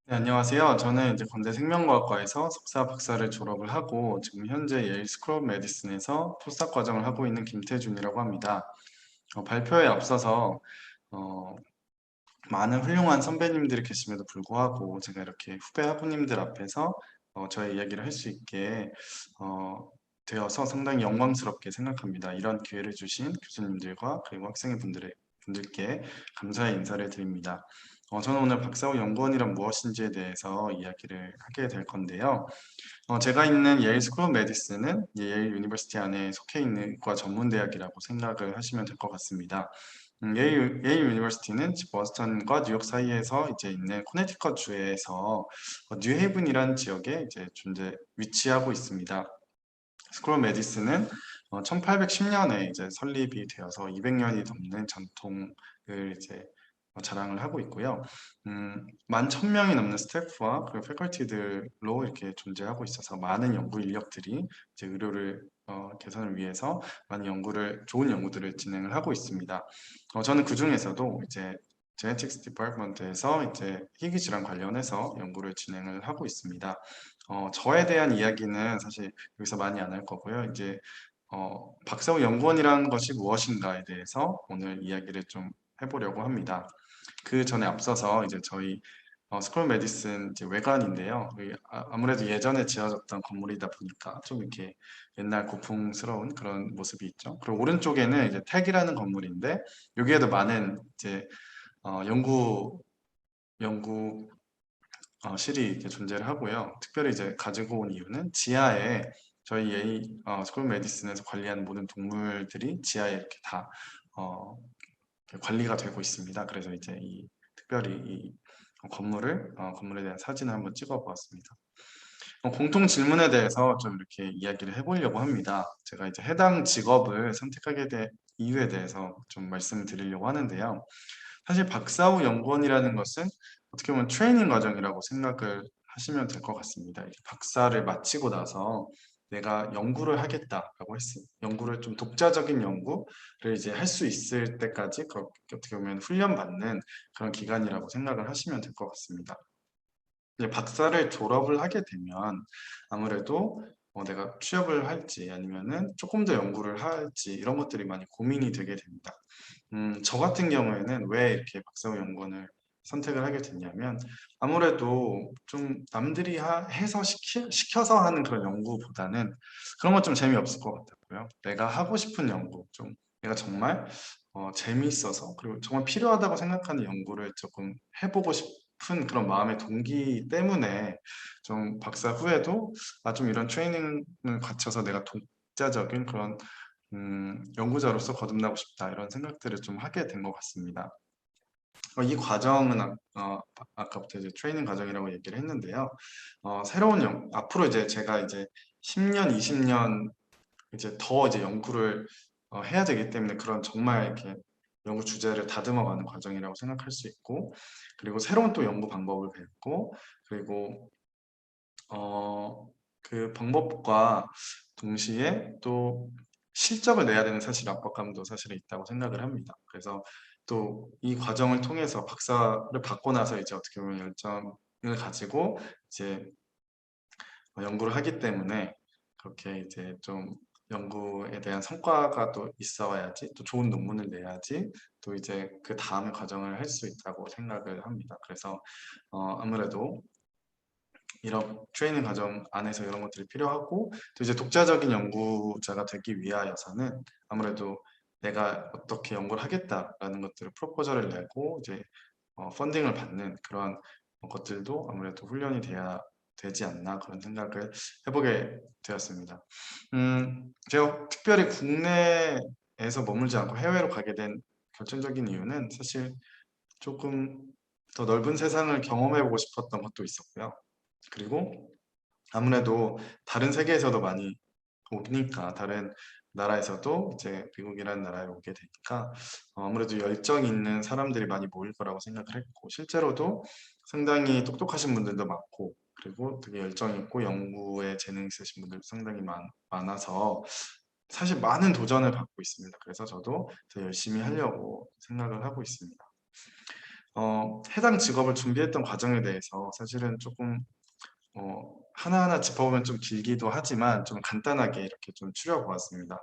네, 안녕하세요. 저는 이제 건대 생명과학과에서 석사, 박사를 졸업을 하고 지금 현재 예일 스쿨 오브 메디슨에서 포스닥 과정을 하고 있는 김태준이라고 합니다. 발표에 앞서서 어, 많은 훌륭한 선배님들이 계심에도 불구하고 제가 이렇게 후배 학우님들 앞에서 저의 이야기를 할 수 있게 어, 되어서 상당히 영광스럽게 생각합니다. 이런 기회를 주신 교수님들과 그리고 분들께 감사의 인사를 드립니다. 저는 오늘 박사후 연구원이란 무엇인지에 대해서 이야기를 하게 될 건데요. 제가 있는 예일 스쿨 오브 메디슨은 예일 유니버시티 안에 속해 있는 의과 전문대학이라고 생각을 하시면 될 것 같습니다. 예일 유니버시티는 버스턴과 뉴욕 사이에서 이제 있는 코네티컷 주에서 뉴헤이븐이라는 지역에 이제 위치하고 있습니다. 스쿨 오브 메디슨은 1810년에 이제 설립이 되어서 200년이 넘는 전통을 이제 자랑을 하고 있고요. 11,000명이 넘는 스태프와 그 패컬티들로 이렇게 존재하고 있어서 많은 연구 인력들이 이제 의료를 개선을 위해서 좋은 연구들을 진행을 하고 있습니다. 저는 그 중에서도 이제 제네틱스 디파트먼트에서 이제 희귀 질환 관련해서 연구를 진행을 하고 있습니다. 저에 대한 이야기는 사실 여기서 많이 안 할 거고요. 이제 박사후 연구원이라는 것이 무엇인가에 대해서 오늘 이야기를 좀 해보려고 합니다. 그 전에 앞서서 이제 저희 스쿨 메디슨 이제 외관인데요. 아무래도 예전에 지어졌던 건물이다 보니까 좀 이렇게 옛날 고풍스러운 그런 모습이 있죠. 그리고 오른쪽에는 이제 텍이라는 건물인데 여기에도 많은 이제 연구 연구 실이 이렇게 존재를 하고요. 특별히 이제 가지고 온 이유는 지하에 저희 스쿨 메디슨에서 관리하는 모든 동물들이 지하에 이렇게 다 어, 이렇게 관리가 되고 있습니다. 그래서 이제 특별히 이 건물에 대한 사진을 한번 찍어 보았습니다. 공통 질문에 대해서 좀 이렇게 이야기를 해보려고 합니다. 제가 이제 해당 직업을 선택하게 된 이유에 대해서 좀 말씀을 드리려고 하는데요. 사실 박사 후 연구원이라는 것은 어떻게 보면 트레이닝 과정이라고 생각을 하시면 될 것 같습니다. 이렇게 박사를 마치고 나서 내가 연구를 하겠다라고 연구를 좀 독자적인 연구를 이제 할 수 있을 때까지 그렇게 어떻게 보면 훈련받는 그런 기간이라고 생각을 하시면 될 것 같습니다. 이제 박사를 졸업을 하게 되면 아무래도 내가 취업을 할지 아니면은 조금 더 연구를 할지 이런 것들이 많이 고민이 되게 됩니다. 저 같은 경우에는 왜 이렇게 박사후 연구원을 선택을 하게 됐냐면 아무래도 좀 남들이 해서 시켜서 하는 그런 연구보다는 그런 건 좀 재미없을 것 같았고요. 내가 하고 싶은 연구, 좀 내가 정말 재미있어서 그리고 정말 필요하다고 생각하는 연구를 조금 해보고 싶은 그런 마음의 동기 때문에 좀 박사 후에도 좀 이런 트레이닝을 거쳐서 내가 독자적인 그런 연구자로서 거듭나고 싶다 이런 생각들을 좀 하게 된 것 같습니다. 이 과정은 아까부터 이제 트레이닝 과정이라고 얘기를 했는데요. 앞으로 이제 제가 이제 10년, 20년 이제 더 이제 연구를 해야 되기 때문에 그런 정말 이렇게 연구 주제를 다듬어가는 과정이라고 생각할 수 있고, 그리고 새로운 또 연구 방법을 배웠고, 그리고 그 방법과 동시에 또 실적을 내야 되는 사실 압박감도 사실은 있다고 생각을 합니다. 그래서 또 이 과정을 통해서 박사를 받고 나서 이제 어떻게 보면 열정을 가지고 이제 연구를 하기 때문에 그렇게 이제 좀 연구에 대한 성과가 또 있어야지 또 좋은 논문을 내야지 또 이제 그 다음의 과정을 할 수 있다고 생각을 합니다. 그래서 아무래도 이런 트레이닝 과정 안에서 이런 것들이 필요하고 또 이제 독자적인 연구자가 되기 위하여서는 아무래도 내가 어떻게 연구를 하겠다라는 것들을 프로포저를 내고 이제 펀딩을 받는 그런 것들도 아무래도 훈련이 돼야 되지 않나 그런 생각을 해보게 되었습니다. 제가 특별히 국내에서 머물지 않고 해외로 가게 된 결정적인 이유는 사실 조금 더 넓은 세상을 경험해보고 싶었던 것도 있었고요. 그리고 아무래도 다른 세계에서도 많이 오니까 다른 나라에서도 이제 미국이라는 나라에 오게 되니까 아무래도 열정 있는 사람들이 많이 모일 거라고 생각을 했고 실제로도 상당히 똑똑하신 분들도 많고 그리고 되게 열정 있고 연구에 재능 있으신 분들도 상당히 많아서 사실 많은 도전을 받고 있습니다. 그래서 저도 더 열심히 하려고 생각을 하고 있습니다. 해당 직업을 준비했던 과정에 대해서 사실은 조금 하나하나 짚어보면 좀 길기도 하지만 좀 간단하게 이렇게 좀 추려 보았습니다.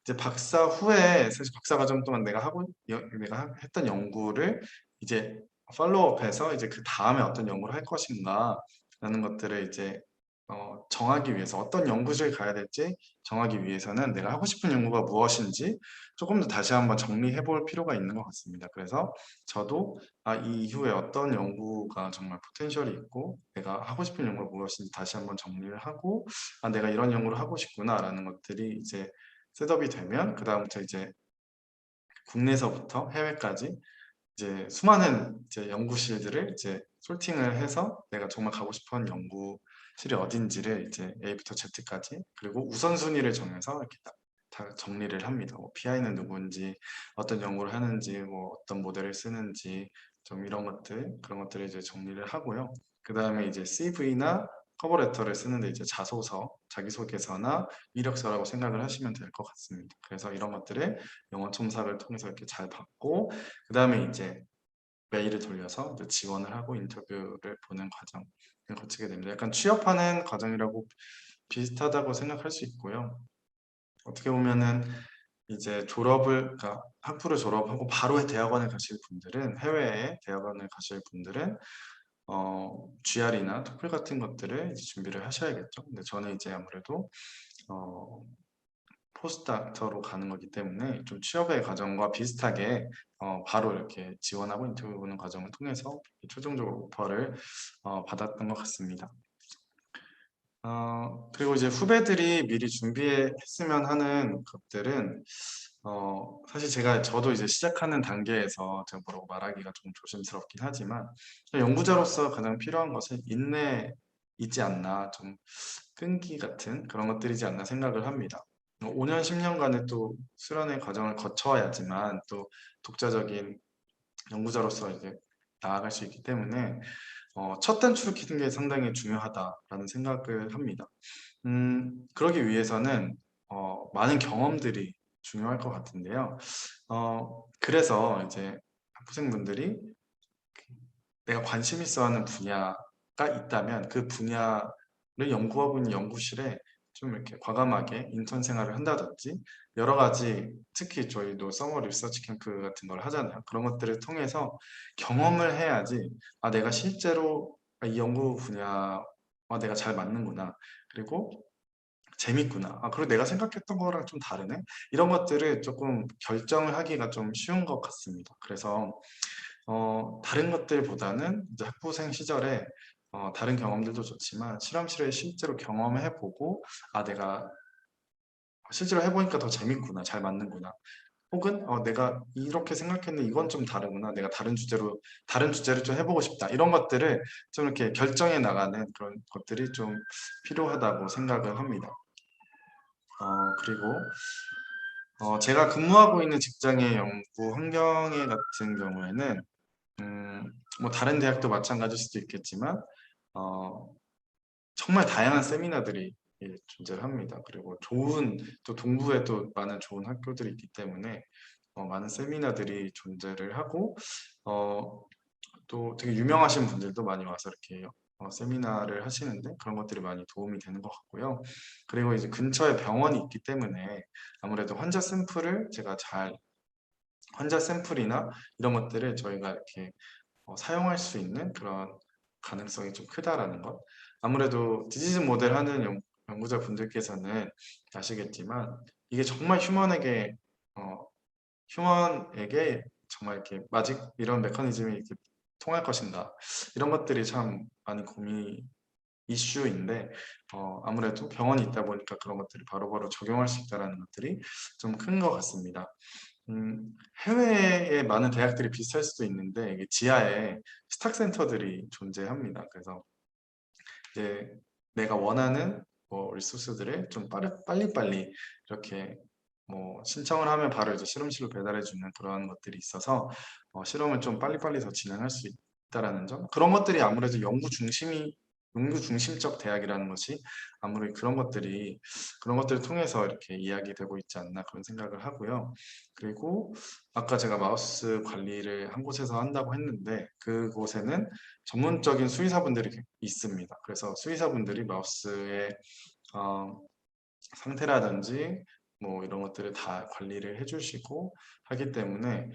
이제 박사 후에 사실 박사 과정 동안 내가 했던 연구를 이제 팔로우업해서 이제 그다음에 어떤 연구를 할 것인가라는 것들을 이제 정하기 위해서 어떤 연구실 가야 될지 정하기 위해서는 내가 하고 싶은 연구가 무엇인지 조금 더 다시 한번 정리해 볼 필요가 있는 것 같습니다. 그래서 저도 이 이후에 어떤 연구가 정말 포텐셜이 있고 내가 하고 싶은 연구가 무엇인지 다시 한번 정리를 하고 내가 이런 연구를 하고 싶구나라는 것들이 이제 셋업이 되면 그다음부터 이제 국내에서부터 해외까지 이제 수많은 이제 연구실들을 이제 소팅을 해서 내가 정말 가고 싶은 연구실이 어딘지를 이제 A부터 Z까지 그리고 우선순위를 정해서 이렇게 다 정리를 합니다. PI는 누구인지, 어떤 연구를 하는지, 뭐 어떤 모델을 쓰는지 좀 이런 것들 그런 것들을 이제 정리를 하고요. 그 다음에 이제 CV나 커버레터를 쓰는데 이제 자소서, 자기소개서나 이력서라고 생각을 하시면 될 것 같습니다. 그래서 이런 것들을 영어 첨삭을 통해서 이렇게 잘 받고 그 다음에 이제 메일을 돌려서 이제 지원을 하고 인터뷰를 보는 과정을 거치게 됩니다. 약간 취업하는 과정이라고 비슷하다고 생각할 수 있고요. 어떻게 보면은 이제 그러니까 학부를 졸업하고 바로 대학원을 가실 분들은 해외에 대학원을 가실 분들은 GR이나 토플 같은 것들을 이제 준비를 하셔야겠죠. 근데 저는 이제 아무래도 어, 포스닥터로 가는 거기 때문에 좀 취업의 과정과 비슷하게 바로 이렇게 지원하고 인터뷰 보는 과정을 통해서 최종적으로 오퍼를 받았던 것 같습니다. 그리고 이제 후배들이 미리 준비했으면 하는 것들은 사실 저도 이제 시작하는 단계에서 제가 뭐라고 말하기가 좀 조심스럽긴 하지만 연구자로서 가장 필요한 것은 인내이지 않나 좀 끈기 같은 그런 것들이지 않나 생각을 합니다. 5년, 10년간의 또 수련의 과정을 거쳐야지만 또 독자적인 연구자로서 이제 나아갈 수 있기 때문에 첫 단추를 키는 게 상당히 중요하다라는 생각을 합니다. 그러기 위해서는 많은 경험들이 중요할 것 같은데요. 그래서 이제 학부생분들이 내가 관심 있어 하는 분야가 있다면 그 분야를 연구하고 있는 연구실에 좀 이렇게 과감하게 인턴 생활을 한다든지 여러 가지 특히 저희도 서머 리서치 캠프 같은 걸 하잖아요. 그런 것들을 통해서 경험을 해야지 내가 실제로 이 연구 분야와 내가 잘 맞는구나. 그리고 재밌구나. 그리고 내가 생각했던 거랑 좀 다르네. 이런 것들을 조금 결정을 하기가 좀 쉬운 것 같습니다. 그래서 다른 것들보다는 이제 학부생 시절에 다른 경험들도 좋지만 실험실에 실제로 경험해 보고 내가 실제로 해보니까 더 재밌구나, 잘 맞는구나. 혹은 내가 이렇게 생각했는데 이건 좀 다르구나. 내가 다른 주제를 좀 해보고 싶다. 이런 것들을 좀 이렇게 결정해 나가는 그런 것들이 좀 필요하다고 생각을 합니다. 그리고 제가 근무하고 있는 직장의 연구 환경에 같은 경우에는 뭐 다른 대학도 마찬가지일 수도 있겠지만 어, 정말 다양한 세미나들이 존재를 합니다. 그리고 또 동부에 또 많은 좋은 학교들이 있기 때문에 많은 세미나들이 존재를 하고 어, 또 되게 유명하신 분들도 많이 와서 이렇게 세미나를 하시는데 그런 것들이 많이 도움이 되는 것 같고요. 그리고 이제 근처에 병원이 있기 때문에 아무래도 환자 샘플이나 이런 것들을 저희가 이렇게 사용할 수 있는 그런 가능성이 좀 크다라는 것. 아무래도 디지즈 모델 하는 연구자 분들께서는 아시겠지만 이게 정말 휴먼에게 정말 이렇게 마직 이런 메커니즘이 이렇게 통할 것인가 이런 것들이 참 많이 고민 이슈인데 아무래도 병원이 있다 보니까 그런 것들이 바로바로 적용할 수 있다는 것들이 좀 큰 것 같습니다. 해외의 많은 대학들이 비슷할 수도 있는데 이게 지하에 스탁센터들이 존재합니다. 그래서 이제 내가 원하는 리소스들을 좀 빨리빨리 이렇게 신청을 하면 바로 이제 실험실로 배달해 주는 그런 것들이 있어서 실험을 좀 빨리빨리 더 진행할 수 있다라는 점 그런 것들이 아무래도 연구 중심이 연구 중심적 대학이라는 것이 아무리 그런 것들을 통해서 이렇게 이야기되고 있지 않나 그런 생각을 하고요. 그리고 아까 제가 마우스 관리를 한 곳에서 한다고 했는데 그곳에는 전문적인 수의사분들이 있습니다. 그래서 수의사분들이 마우스의 어, 상태라든지 뭐 이런 것들을 다 관리를 해주시고 하기 때문에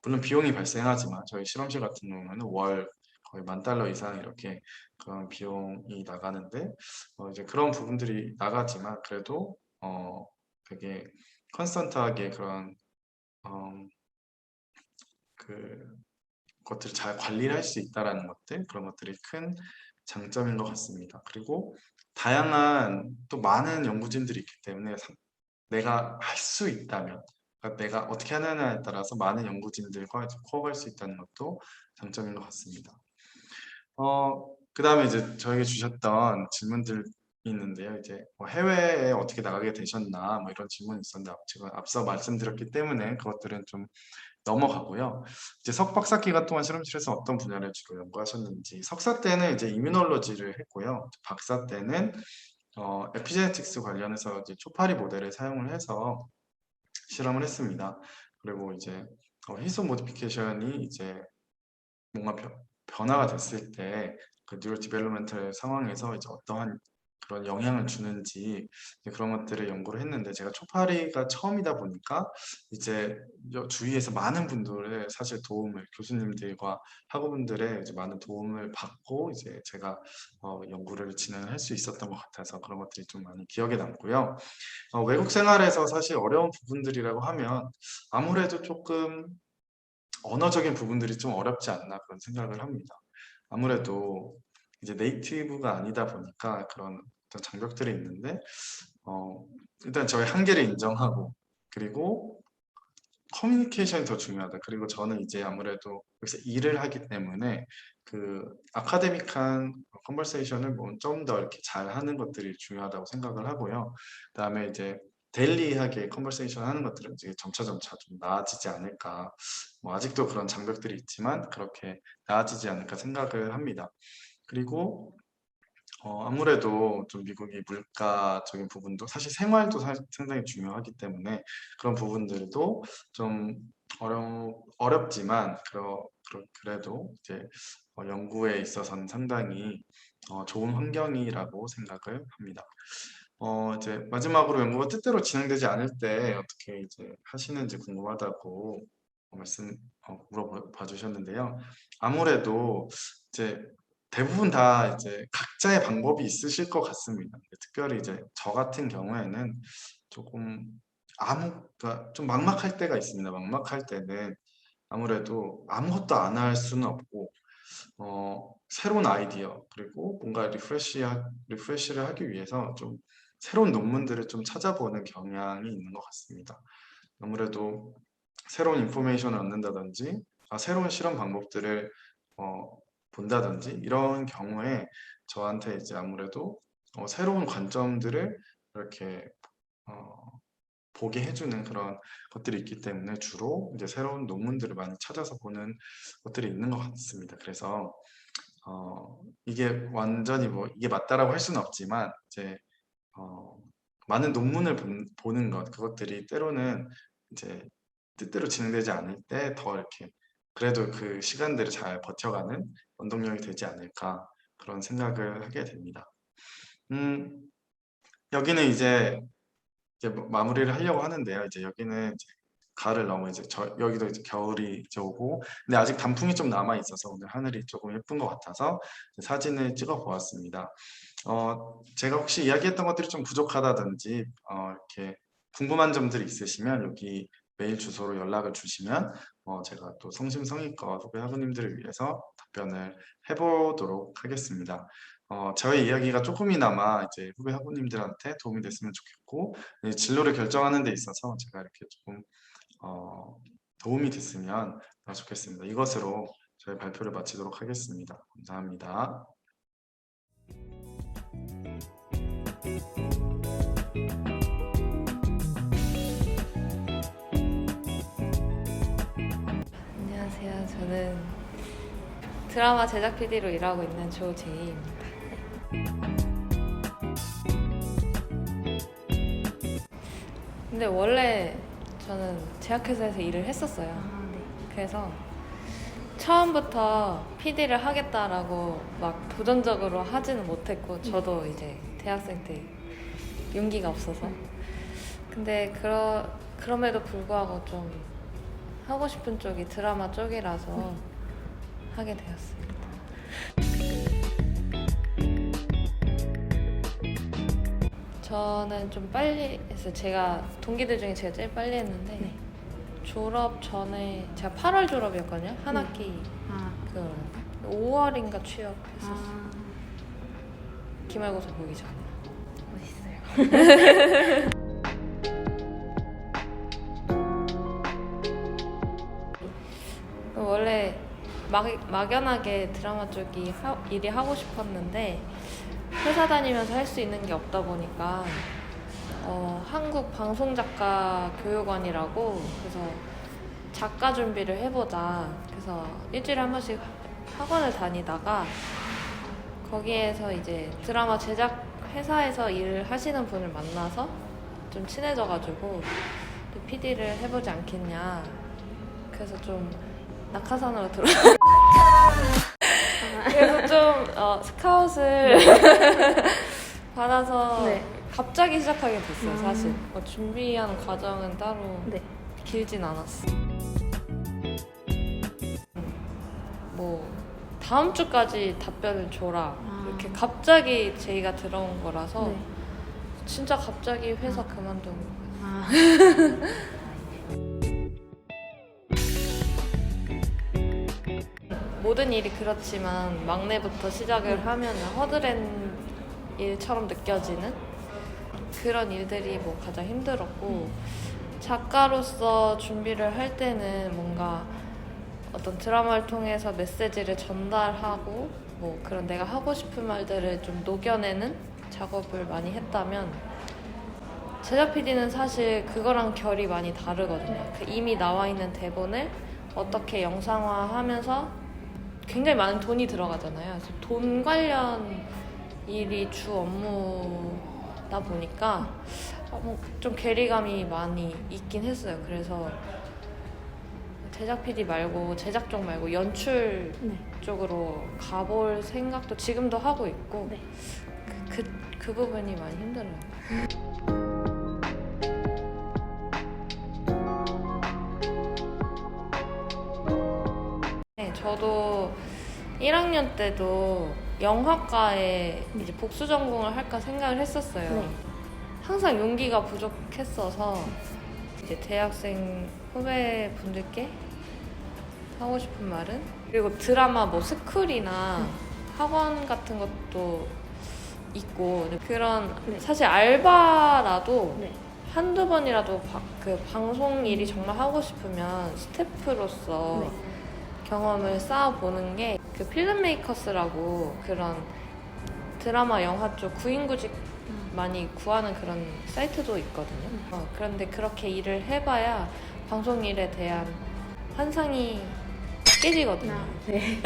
물론 비용이 발생하지만 저희 실험실 같은 경우는 월 거의 $10,000 이상 이렇게 그런 비용이 나가는데 이제 그런 부분들이 나가지만 그래도 되게 컨스턴트하게 그런 어, 그 것들을 잘 관리를 할 수 있다라는 것들 그런 것들이 큰 장점인 것 같습니다. 그리고 다양한 또 많은 연구진들이 있기 때문에 내가 할 수 있다면 그러니까 내가 어떻게 하느냐에 따라서 많은 연구진들과 이제 코업할 수 있다는 것도 장점인 것 같습니다. 그다음에 이제 저에게 주셨던 질문들이 있는데요. 이제 뭐 해외에 어떻게 나가게 되셨나 뭐 이런 질문이 있었는데 제가 앞서 말씀드렸기 때문에 그것들은 좀 넘어가고요. 이제 석박사 기간 동안 실험실에서 어떤 분야를 주로 연구하셨는지 석사 때는 이제 이뮤놀로지를 했고요. 박사 때는 에피제네틱스 관련해서 이제 초파리 모델을 사용을 해서 실험을 했습니다. 그리고 이제 히스톤 모디피케이션이 이제 뭔가 변화가 됐을 때 그 뉴럴 디벨롭멘털 상황에서 이제 어떠한 그런 영향을 주는지 이제 그런 것들을 연구를 했는데 제가 초파리가 처음이다 보니까 이제 주위에서 많은 분들의 사실 도움을 교수님들과 학우분들의 이제 많은 도움을 받고 이제 제가 연구를 진행할 수 있었던 것 같아서 그런 것들이 좀 많이 기억에 남고요. 외국 생활에서 사실 어려운 부분들이라고 하면 아무래도 조금 언어적인 부분들이 좀 어렵지 않나 그런 생각을 합니다. 아무래도 이제 네이티브가 아니다 보니까 그런 어떤 장벽들이 있는데 어, 일단 저의 한계를 인정하고 그리고 커뮤니케이션이 더 중요하다. 그리고 저는 이제 아무래도 여기서 일을 하기 때문에 그 아카데믹한 컨버세이션을 뭐 좀 더 이렇게 잘 하는 것들이 중요하다고 생각을 하고요. 그다음에 이제 데일리하게 컨버세이션 하는 것들은 이제 점차 좀 나아지지 않을까. 뭐 아직도 그런 장벽들이 있지만 그렇게 나아지지 않을까 생각을 합니다. 그리고 아무래도 좀 미국이 물가적인 부분도 사실 생활도 상당히 중요하기 때문에 그런 부분들도 좀 어렵지만 그래도 이제 연구에 있어서는 상당히 좋은 환경이라고 생각을 합니다. 이제 마지막으로 연구가 뜻대로 진행되지 않을 때 어떻게 이제 하시는지 궁금하다고 물어봐 주셨는데요. 아무래도 이제 대부분 다 이제 각자의 방법이 있으실 것 같습니다. 특별히 이제 저 같은 경우에는 조금 그러니까 좀 막막할 때가 있습니다. 막막할 때는 아무래도 아무것도 안 할 수는 없고 새로운 아이디어 그리고 뭔가 리프레시를 하기 위해서 좀 새로운 논문들을 좀 찾아보는 경향이 있는 것 같습니다. 아무래도 새로운 인포메이션을 얻는다든지 새로운 실험 방법들을 어, 본다든지 이런 경우에 저한테 이제 아무래도 새로운 관점들을 이렇게 어, 보게 해주는 그런 것들이 있기 때문에 주로 이제 새로운 논문들을 많이 찾아서 보는 것들이 있는 것 같습니다. 그래서 이게 완전히 뭐 이게 맞다라고 할 수는 없지만 이제 어, 많은 논문을 보는 것 그것들이 때로는 이제 뜻대로 진행되지 않을 때 더 이렇게 그래도 그 시간들을 잘 버텨가는 원동력이 되지 않을까 그런 생각을 하게 됩니다. 음, 여기는 이제 마무리를 하려고 하는데요. 이제 여기는 이제 가을을 넘어 이제 여기도 이제 겨울이 이제 오고 근데 아직 단풍이 좀 남아 있어서 오늘 하늘이 조금 예쁜 것 같아서 사진을 찍어 보았습니다. 제가 혹시 이야기했던 것들이 좀 부족하다든지 이렇게 궁금한 점들이 있으시면 여기 메일 주소로 연락을 주시면 제가 또 성심성의껏 후배 학우님들을 위해서 답변을 해보도록 하겠습니다. 저의 이야기가 조금이나마 이제 후배 학우님들한테 도움이 됐으면 좋겠고 진로를 결정하는 데 있어서 제가 이렇게 조금 도움이 됐으면 좋겠습니다. 이것으로 저희 발표를 마치도록 하겠습니다. 감사합니다. 안녕하세요. 저는 드라마 제작 PD로 일하고 있는 조제이입니다. 근데 원래 저는 제약회사에서 일을 했었어요. 네. 그래서 처음부터 PD를 하겠다라고 막 도전적으로 하지는 못했고, 저도 이제 대학생 때 용기가 없어서. 근데 그럼에도 불구하고 좀 하고 싶은 쪽이 드라마 쪽이라서 하게 되었습니다. 저는 좀 빨리 했어요. 제가 동기들 중에 제가 제일 빨리 했는데, 네. 졸업 전에 제가 8월 졸업이었거든요. 한 학기. 아, 5월인가 취업했었어요. 아, 기말고사 보기 전에. 멋있어요. 원래 막연하게 드라마 쪽이 일이 하고 싶었는데, 회사 다니면서 할 수 있는 게 없다 보니까 한국 방송작가 교육원이라고, 그래서 작가 준비를 해보자. 그래서 일주일에 한 번씩 학원을 다니다가 거기에서 이제 드라마 제작 회사에서 일을 하시는 분을 만나서 좀 친해져가지고 PD를 해보지 않겠냐. 그래서 좀 낙하산으로 들어. 그래서 좀 스카웃을 받아서 네. 갑자기 시작하게 됐어요. 사실 준비하는 과정은 따로 네. 길진 않았어. 뭐 다음 주까지 답변을 줘라, 이렇게 갑자기 제의가 들어온 거라서 네. 진짜 갑자기 회사 그만둔 거예요. 아, 모든 일이 그렇지만 막내부터 시작을 하면 허드렛 일처럼 느껴지는 그런 일들이 뭐 가장 힘들었고, 작가로서 준비를 할 때는 뭔가 어떤 드라마를 통해서 메시지를 전달하고 뭐 그런 내가 하고 싶은 말들을 좀 녹여내는 작업을 많이 했다면, 제작 PD는 사실 그거랑 결이 많이 다르거든요. 그 이미 나와 있는 대본을 어떻게 영상화하면서 굉장히 많은 돈이 들어가잖아요. 그래서 돈 관련 일이 주 업무다 보니까 좀 괴리감이 많이 있긴 했어요. 그래서 제작 PD 말고 제작 쪽 말고 연출 네. 쪽으로 가볼 생각도 지금도 하고 있고, 네. 그 부분이 많이 힘들어요. 네, 저도 1학년 때도 영화과에 이제 복수 전공을 할까 생각을 했었어요. 네. 항상 용기가 부족했어서 이제 대학생 후배분들께 하고 싶은 말은, 그리고 드라마 뭐 스쿨이나 학원 같은 것도 있고, 그런 네. 사실 알바라도 네. 한두 번이라도 그 방송 일이 정말 하고 싶으면 스태프로서 네. 경험을 쌓아보는 게, 그 필름메이커스라고 그런 드라마 영화 쪽 구인구직 많이 구하는 그런 사이트도 있거든요. 그런데 그렇게 일을 해봐야 방송 일에 대한 환상이 깨지거든요. 네.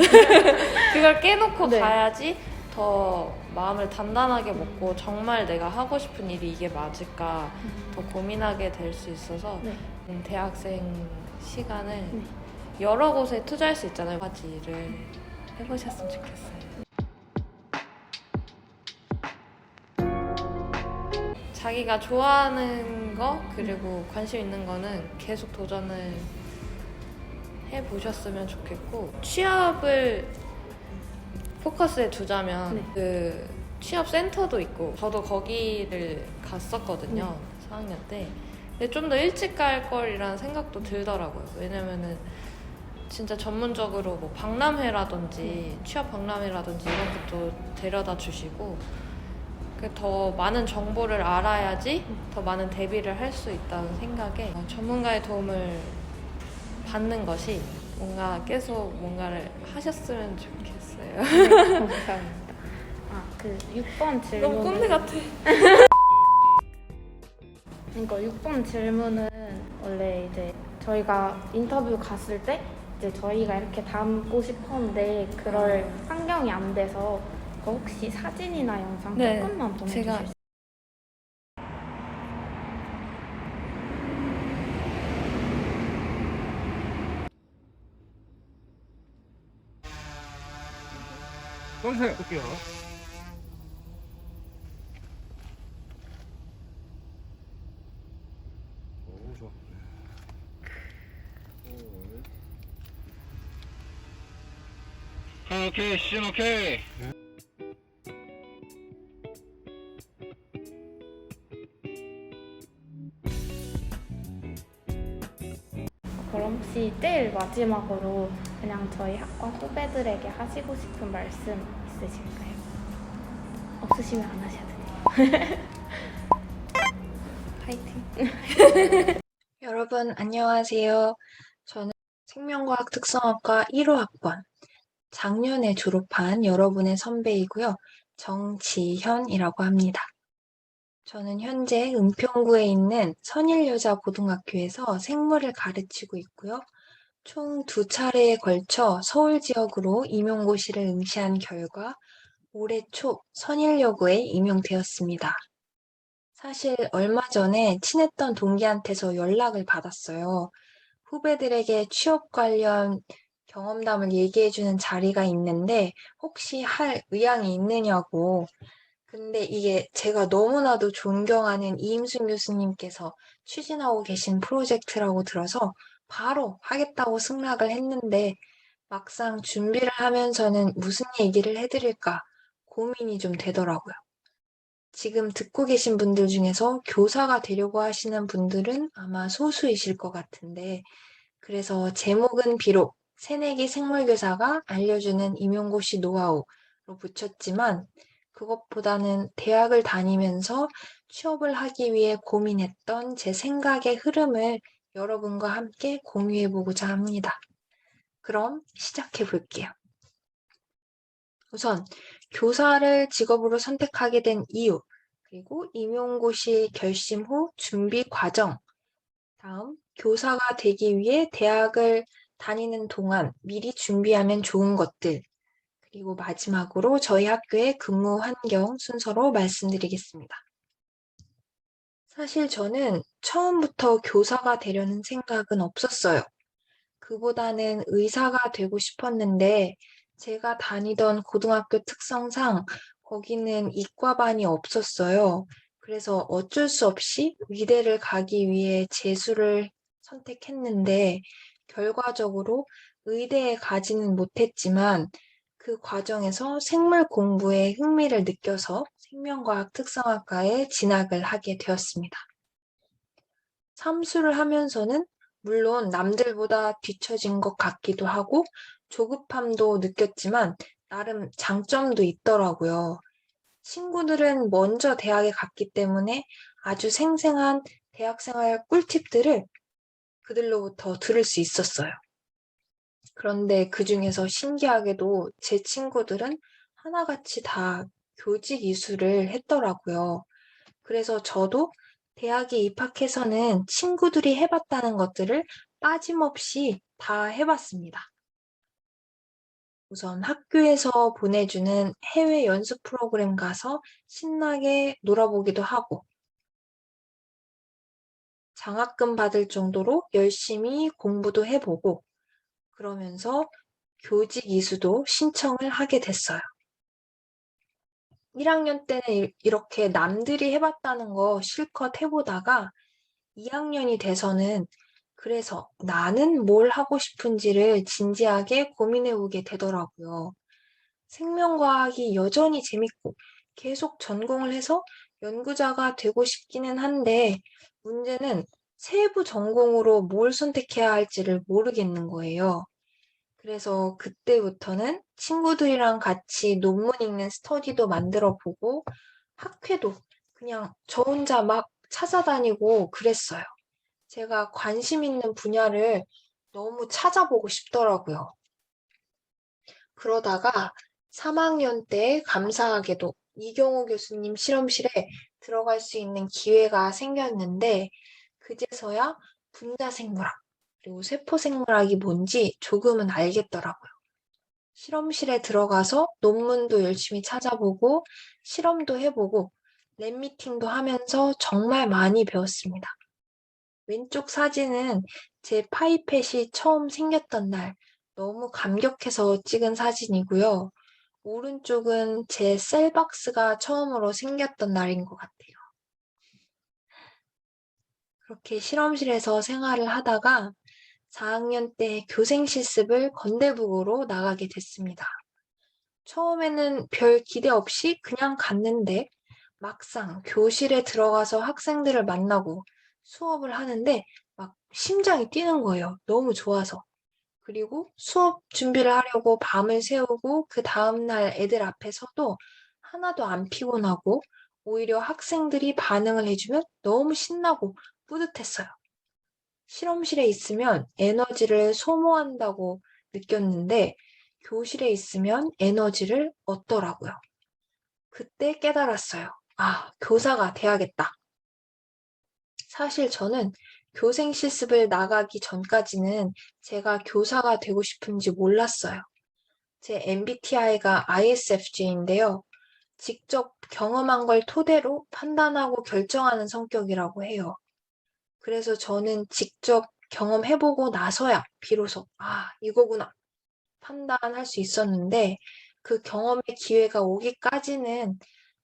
그걸 깨놓고 네. 가야지 더 마음을 단단하게 먹고 정말 내가 하고 싶은 일이 이게 맞을까 더 고민하게 될 수 있어서, 네. 대학생 시간을 네. 여러 곳에 투자할 수 있잖아요. 여러 가지 일을 해보셨으면 좋겠어요. 자기가 좋아하는 거 그리고 관심 있는 거는 계속 도전을 해보셨으면 좋겠고, 취업을 포커스에 두자면 네. 그 취업 센터도 있고, 저도 거기를 갔었거든요. 4학년 때. 근데 좀 더 일찍 갈 걸이라는 생각도 들더라고요. 왜냐면은 진짜 전문적으로 뭐 박람회라든지 취업 박람회라든지 이런 것도 데려다 주시고, 더 많은 정보를 알아야지 더 많은 대비를 할 수 있다는 생각에 전문가의 도움을 받는 것이 뭔가 계속 뭔가를 하셨으면 좋겠어요. 네, 감사합니다. 아, 그 6번 질문. 너무 꼰대 같아. 그러니까 6번 질문은 원래 이제 저희가 인터뷰 갔을 때 이제 저희가 이렇게 담고 싶었는데 그럴 환경이 안 돼서 거 혹시 사진이나 영상 네, 조금만 보내주실 제가 수 있어요? 떠주세요. 볼게요. 오, 좋아. 오케이, 시즌 오케이. 그럼 혹시 제일 마지막으로 그냥 저희 학과 후배들에게 하시고 싶은 말씀 있으실까요? 없으시면 안 하셔도 돼요. 파이팅! 여러분, 안녕하세요. 저는 생명과학 특성학과 1호 학번, 작년에 졸업한 여러분의 선배이고요. 정지현이라고 합니다. 저는 현재 은평구에 있는 선일여자고등학교에서 생물을 가르치고 있고요. 총 2차례에 걸쳐 서울 지역으로 임용고시를 응시한 결과 올해 초 선일여고에 임용되었습니다. 사실 얼마 전에 친했던 동기한테서 연락을 받았어요. 후배들에게 취업 관련 경험담을 얘기해주는 자리가 있는데 혹시 할 의향이 있느냐고. 근데 이게 제가 너무나도 존경하는 이임순 교수님께서 추진하고 계신 프로젝트라고 들어서 바로 하겠다고 승낙을 했는데 막상 준비를 하면서는 무슨 얘기를 해드릴까 고민이 좀 되더라고요. 지금 듣고 계신 분들 중에서 교사가 되려고 하시는 분들은 아마 소수이실 것 같은데, 그래서 제목은 비록 새내기 생물교사가 알려주는 임용고시 노하우로 붙였지만, 그것보다는 대학을 다니면서 취업을 하기 위해 고민했던 제 생각의 흐름을 여러분과 함께 공유해보고자 합니다. 그럼 시작해 볼게요. 우선 교사를 직업으로 선택하게 된 이유, 그리고 임용고시 결심 후 준비 과정, 다음 교사가 되기 위해 대학을 다니는 동안 미리 준비하면 좋은 것들, 그리고 마지막으로 저희 학교의 근무 환경 순서로 말씀드리겠습니다. 사실 저는 처음부터 교사가 되려는 생각은 없었어요. 그보다는 의사가 되고 싶었는데 제가 다니던 고등학교 특성상 거기는 이과반이 없었어요. 그래서 어쩔 수 없이 의대를 가기 위해 재수를 선택했는데 결과적으로 의대에 가지는 못했지만 그 과정에서 생물 공부에 흥미를 느껴서 생명과학 특성학과에 진학을 하게 되었습니다. 삼수를 하면서는 물론 남들보다 뒤처진 것 같기도 하고 조급함도 느꼈지만 나름 장점도 있더라고요. 친구들은 먼저 대학에 갔기 때문에 아주 생생한 대학생활 꿀팁들을 그들로부터 들을 수 있었어요. 그런데 그 중에서 신기하게도 제 친구들은 하나같이 다 교직 이수를 했더라고요. 그래서 저도 대학에 입학해서는 친구들이 해봤다는 것들을 빠짐없이 다 해봤습니다. 우선 학교에서 보내주는 해외 연수 프로그램 가서 신나게 놀아보기도 하고, 장학금 받을 정도로 열심히 공부도 해보고, 그러면서 교직 이수도 신청을 하게 됐어요. 1학년 때는 이렇게 남들이 해봤다는 거 실컷 해보다가 2학년이 돼서는 그래서 나는 뭘 하고 싶은지를 진지하게 고민해보게 되더라고요. 생명과학이 여전히 재밌고 계속 전공을 해서 연구자가 되고 싶기는 한데 문제는 세부 전공으로 뭘 선택해야 할지를 모르겠는 거예요. 그래서 그때부터는 친구들이랑 같이 논문 읽는 스터디도 만들어 보고 학회도 그냥 저 혼자 막 찾아다니고 그랬어요. 제가 관심 있는 분야를 너무 찾아보고 싶더라고요. 그러다가 3학년 때 감사하게도 이경호 교수님 실험실에 들어갈 수 있는 기회가 생겼는데 그제서야 분자생물학 그리고 세포생물학이 뭔지 조금은 알겠더라고요. 실험실에 들어가서 논문도 열심히 찾아보고 실험도 해보고 랩 미팅도 하면서 정말 많이 배웠습니다. 왼쪽 사진은 제 파이펫이 처음 생겼던 날 너무 감격해서 찍은 사진이고요. 오른쪽은 제 셀박스가 처음으로 생겼던 날인 것 같아요. 그렇게 실험실에서 생활을 하다가 4학년 때 교생 실습을 건대북으로 나가게 됐습니다. 처음에는 별 기대 없이 그냥 갔는데 막상 교실에 들어가서 학생들을 만나고 수업을 하는데 막 심장이 뛰는 거예요. 너무 좋아서. 그리고 수업 준비를 하려고 밤을 새우고 그 다음날 애들 앞에서도 하나도 안 피곤하고 오히려 학생들이 반응을 해주면 너무 신나고 뿌듯했어요. 실험실에 있으면 에너지를 소모한다고 느꼈는데 교실에 있으면 에너지를 얻더라고요. 그때 깨달았어요. 아, 교사가 돼야겠다. 사실 저는 교생 실습을 나가기 전까지는 제가 교사가 되고 싶은지 몰랐어요. 제 MBTI가 ISFJ인데요. 직접 경험한 걸 토대로 판단하고 결정하는 성격이라고 해요. 그래서 저는 직접 경험해보고 나서야 비로소, 아, 이거구나 판단할 수 있었는데 그 경험의 기회가 오기까지는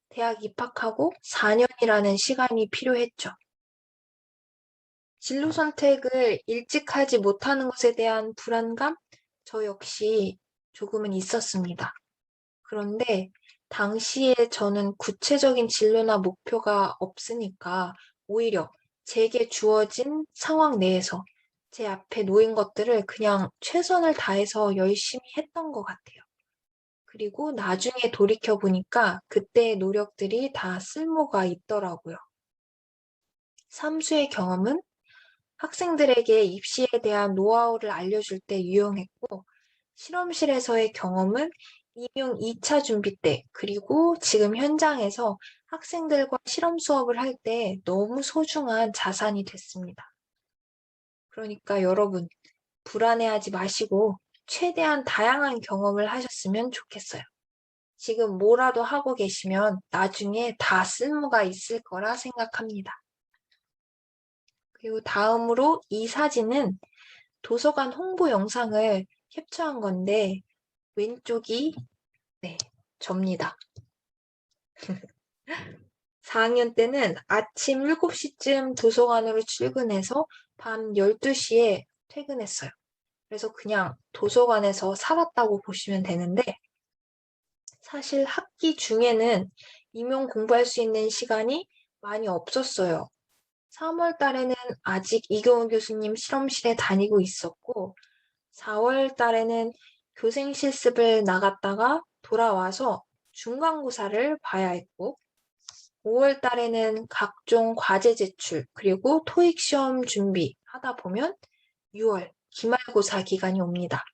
대학 입학하고 4년이라는 시간이 필요했죠. 진로 선택을 일찍 하지 못하는 것에 대한 불안감? 저 역시 조금은 있었습니다. 그런데 당시에 저는 구체적인 진로나 목표가 없으니까 오히려 제게 주어진 상황 내에서 제 앞에 놓인 것들을 그냥 최선을 다해서 열심히 했던 것 같아요. 그리고 나중에 돌이켜보니까 그때의 노력들이 다 쓸모가 있더라고요. 삼수의 경험은 학생들에게 입시에 대한 노하우를 알려줄 때 유용했고, 실험실에서의 경험은 임용 2차 준비 때, 그리고 지금 현장에서 학생들과 실험 수업을 할 때 너무 소중한 자산이 됐습니다. 그러니까 여러분, 불안해하지 마시고 최대한 다양한 경험을 하셨으면 좋겠어요. 지금 뭐라도 하고 계시면 나중에 다 쓸모가 있을 거라 생각합니다. 그리고 다음으로 이 사진은 도서관 홍보 영상을 캡처한 건데 왼쪽이 접니다. 4학년 때는 아침 7시쯤 도서관으로 출근해서 밤 12시에 퇴근했어요. 그래서 그냥 도서관에서 살았다고 보시면 되는데 사실 학기 중에는 임용 공부할 수 있는 시간이 많이 없었어요. 3월 달에는 아직 이경훈 교수님 실험실에 다니고 있었고 4월 달에는 교생 실습을 나갔다가 돌아와서 중간고사를 봐야 했고 5월 달에는 각종 과제 제출 그리고 토익 시험 준비하다 보면 6월 기말고사 기간이 옵니다.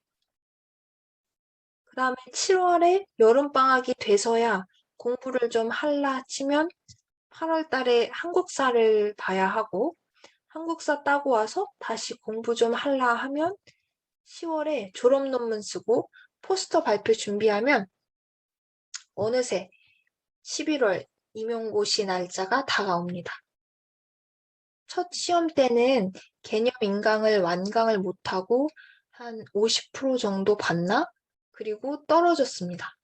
그 다음에 7월에 여름방학이 돼서야 공부를 좀 할라 치면 8월 달에 한국사를 봐야 하고 한국사 따고 와서 다시 공부 좀 할라 하면 10월에 졸업 논문 쓰고 포스터 발표 준비하면 어느새 11월 임용고시 날짜가 다가옵니다. 첫 시험 때는 개념 인강을 완강을 못하고 한 50% 정도 봤나? 그리고 떨어졌습니다.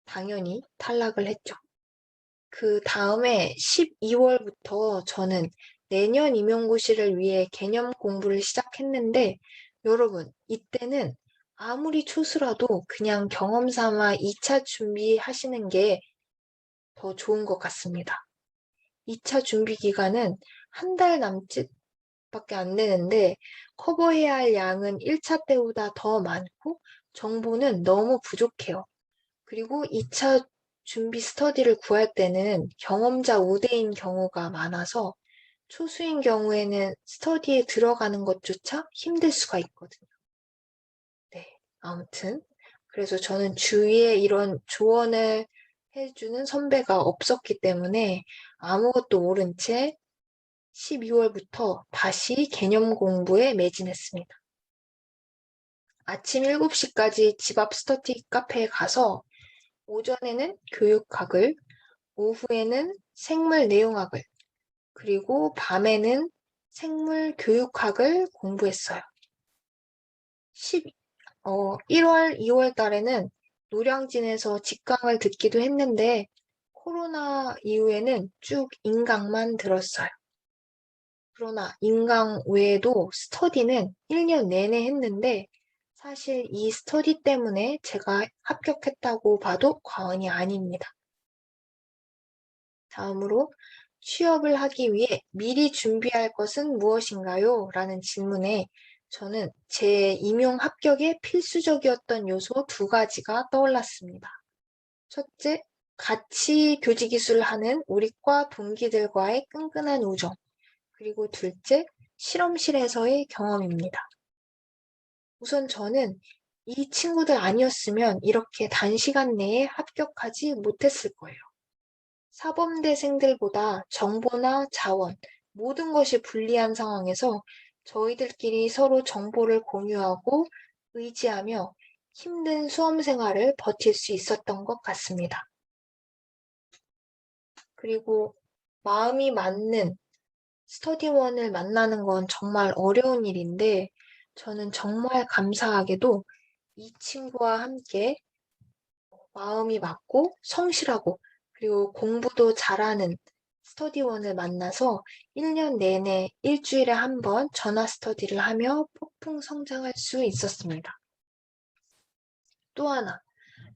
당연히 탈락을 했죠. 그 다음에 12월부터 저는 내년 임용고시를 위해 개념 공부를 시작했는데 여러분 이때는 아무리 초수라도 그냥 경험 삼아 2차 준비하시는 게 더 좋은 것 같습니다. 2차 준비 기간은 한 달 남짓밖에 안 되는데 커버해야 할 양은 1차 때보다 더 많고 정보는 너무 부족해요. 그리고 2차 준비 스터디를 구할 때는 경험자 우대인 경우가 많아서 초수인 경우에는 스터디에 들어가는 것조차 힘들 수가 있거든요. 네, 아무튼 그래서 저는 주위에 이런 조언을 해주는 선배가 없었기 때문에 아무것도 모른 채 12월부터 다시 개념 공부에 매진했습니다. 아침 7시까지 집 앞 스터디 카페에 가서 오전에는 교육학을, 오후에는 생물 내용학을, 그리고 밤에는 생물 교육학을 공부했어요. 1월, 2월 달에는 노량진에서 직강을 듣기도 했는데 코로나 이후에는 쭉 인강만 들었어요. 그러나 인강 외에도 스터디는 1년 내내 했는데 사실 이 스터디 때문에 제가 합격했다고 봐도 과언이 아닙니다. 다음으로 취업을 하기 위해 미리 준비할 것은 무엇인가요? 라는 질문에 저는 제 임용 합격에 필수적이었던 요소 2가지가 떠올랐습니다. 첫째, 같이 교직 이수를 하는 우리 과 동기들과의 끈끈한 우정. 그리고 둘째, 실험실에서의 경험입니다. 우선 저는 이 친구들 아니었으면 이렇게 단시간 내에 합격하지 못했을 거예요. 사범대생들보다 정보나 자원, 모든 것이 불리한 상황에서 저희들끼리 서로 정보를 공유하고 의지하며 힘든 수험 생활을 버틸 수 있었던 것 같습니다. 그리고 마음이 맞는 스터디원을 만나는 건 정말 어려운 일인데 저는 정말 감사하게도 이 친구와 함께 마음이 맞고 성실하고 그리고 공부도 잘하는 스터디원을 만나서 1년 내내 일주일에 한 번 전화 스터디를 하며 폭풍 성장할 수 있었습니다. 또 하나,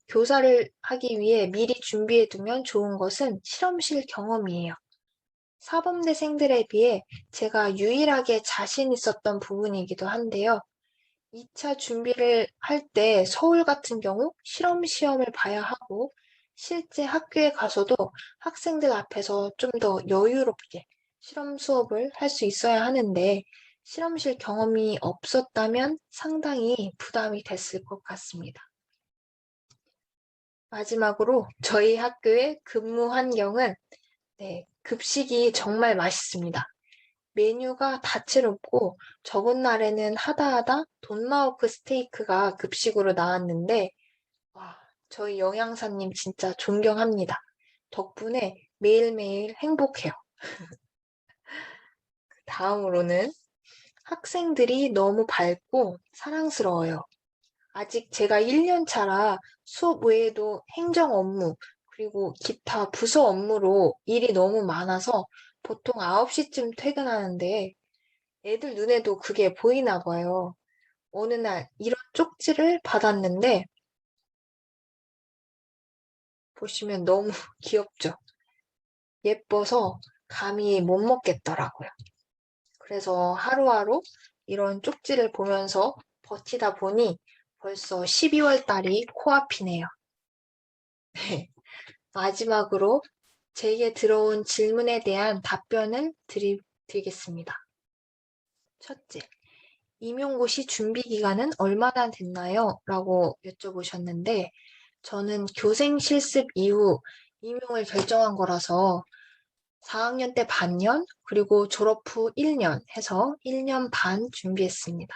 교사를 하기 위해 미리 준비해두면 좋은 것은 실험실 경험이에요. 사범대생들에 비해 제가 유일하게 자신 있었던 부분이기도 한데요. 2차 준비를 할 때 서울 같은 경우 실험 시험을 봐야 하고 실제 학교에 가서도 학생들 앞에서 좀 더 여유롭게 실험 수업을 할 수 있어야 하는데 실험실 경험이 없었다면 상당히 부담이 됐을 것 같습니다. 마지막으로 저희 학교의 근무 환경은 급식이 정말 맛있습니다. 메뉴가 다채롭고 적은 날에는 하다하다 돈마호크 스테이크가 급식으로 나왔는데 와, 저희 영양사님 진짜 존경합니다. 덕분에 매일매일 행복해요. 다음으로는 학생들이 너무 밝고 사랑스러워요. 아직 제가 1년 차라 수업 외에도 행정 업무, 그리고 기타 부서 업무로 일이 너무 많아서 보통 9시쯤 퇴근하는데 애들 눈에도 그게 보이나 봐요. 어느 날 이런 쪽지를 받았는데 보시면 너무 귀엽죠? 예뻐서 감히 못 먹겠더라고요. 그래서 하루하루 이런 쪽지를 보면서 버티다 보니 벌써 12월 달이 코앞이네요. 마지막으로 제게 들어온 질문에 대한 답변을 드리겠습니다. 첫째, 임용고시 준비 기간은 얼마나 됐나요? 라고 여쭤보셨는데 저는 교생 실습 이후 임용을 결정한 거라서 4학년 때 반년, 그리고 졸업 후 1년 해서 1년 반 준비했습니다.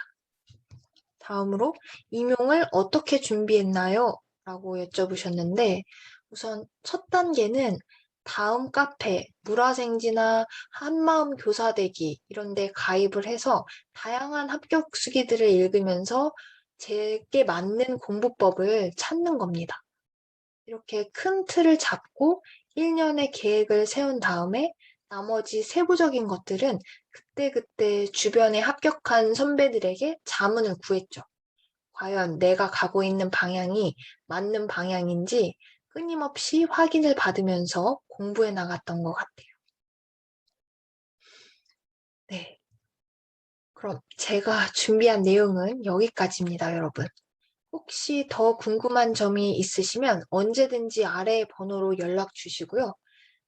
다음으로 임용을 어떻게 준비했나요? 라고 여쭤보셨는데 우선 첫 단계는 다음 카페, 물화생지나 한마음 교사되기 이런 데 가입을 해서 다양한 합격 수기들을 읽으면서 제게 맞는 공부법을 찾는 겁니다. 이렇게 큰 틀을 잡고 1년의 계획을 세운 다음에 나머지 세부적인 것들은 그때그때 주변에 합격한 선배들에게 자문을 구했죠. 과연 내가 가고 있는 방향이 맞는 방향인지 끊임없이 확인을 받으면서 공부해 나갔던 것 같아요. 네. 그럼 제가 준비한 내용은 여기까지입니다, 여러분. 혹시 더 궁금한 점이 있으시면 언제든지 아래 번호로 연락 주시고요.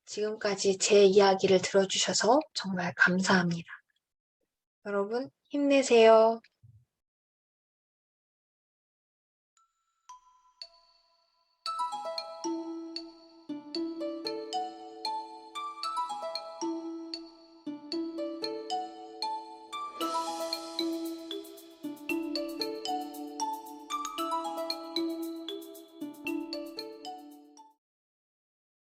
지금까지 제 이야기를 들어주셔서 정말 감사합니다. 여러분, 힘내세요.